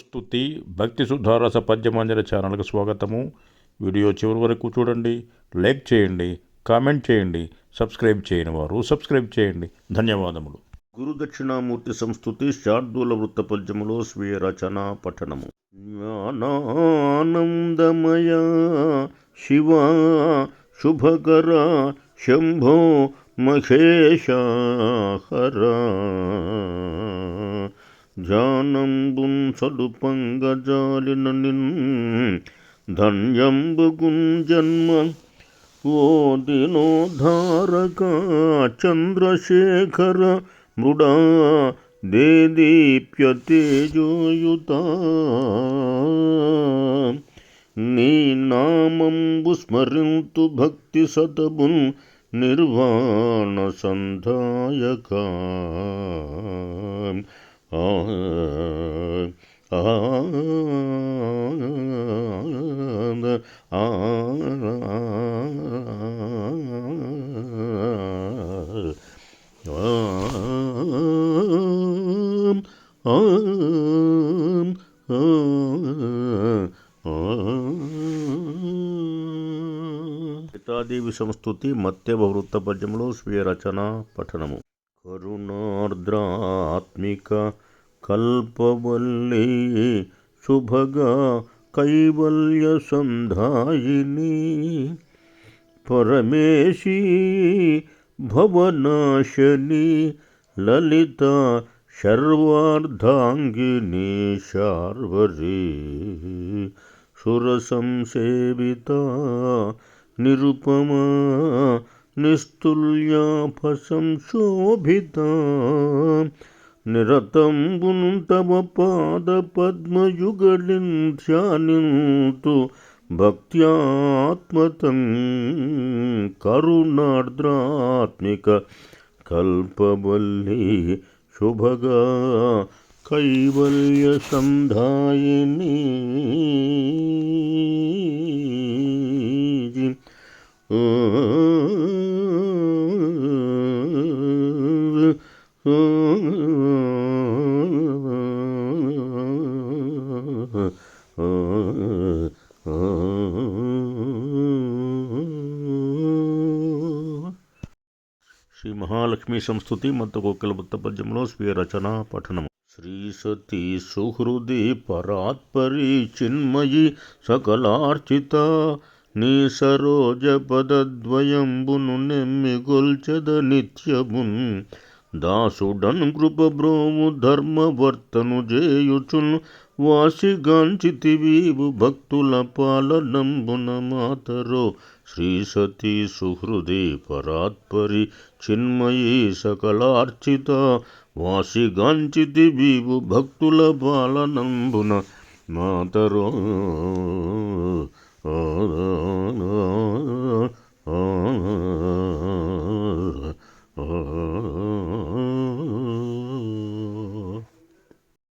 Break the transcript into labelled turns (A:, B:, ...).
A: స్తుతి భక్తి సుధారస పద్యమంజరి ఛానల్కి స్వాగతము. వీడియో చివరి వరకు చూడండి, లైక్ చేయండి, కామెంట్ చేయండి. సబ్స్క్రైబ్ చేయని వారు సబ్స్క్రైబ్ చేయండి. ధన్యవాదములు. గురుదక్షిణామూర్తి సంస్తుతి శార్దూల వృత్త పద్యములో స్వీయ రచన పఠనము. జ్ఞానానందమయ శివ శుభకర శంభో మహేశహర జానంబున్ సడుపంగజాలిన నిన్ ధన్యంబుగున్ జన్మ ఓ దినోద్ధారక చంద్రశేఖర మృడా దేదీప్య తేజోయుత నీ నామంబు స్మరింతు భక్తి సతబున్ నిర్వాణ సంధాయక సీతాదేవి సంస్తుతి మత్స్య వృత్త పద్యంలో స్వీయ రచన పఠనము. కరుణార్ద్రాత్మిక కల్పవల్లి శుభగా కైవల్య సంధాయిని పరమేశీ భవనాశని లలిత శర్వార్ధాంగిని శార్వరీ సురసంసేవిత నిరుపమా నిస్తుల్యాపసంశోభిత నిరతంబును తవ పాద పద్మయుగళిన్ ధ్యానింతు భక్త్యాత్మతం కరుణార్ద్రాత్మిక కల్పవల్లి శుభగా కైవల్య సంధాయిని శ్రీ మహాలక్ష్మి సంస్తుతి మత్తు కోకిల వృత్త పద్యంలో స్వీయ రచన పఠనము. శ్రీ సతీ సుహృది పరాత్పరి చిన్మయి సకలార్చిత నీ సరోజ పదద్వయంబును నెమ్మిగొల్చెద నిత్యమున్ దాసుడన్ కృపబ్రోము ధర్మవర్తను జేయుచున్ వాసిగాంచితివీవు భక్తుల పాలనంబున మాతరో శ్రీ సతీ సుహృది పరాత్పరి చిన్మయీ సకలార్చిత వాసిగాంచితివీవు భక్తుల పాలనంబున మాతరో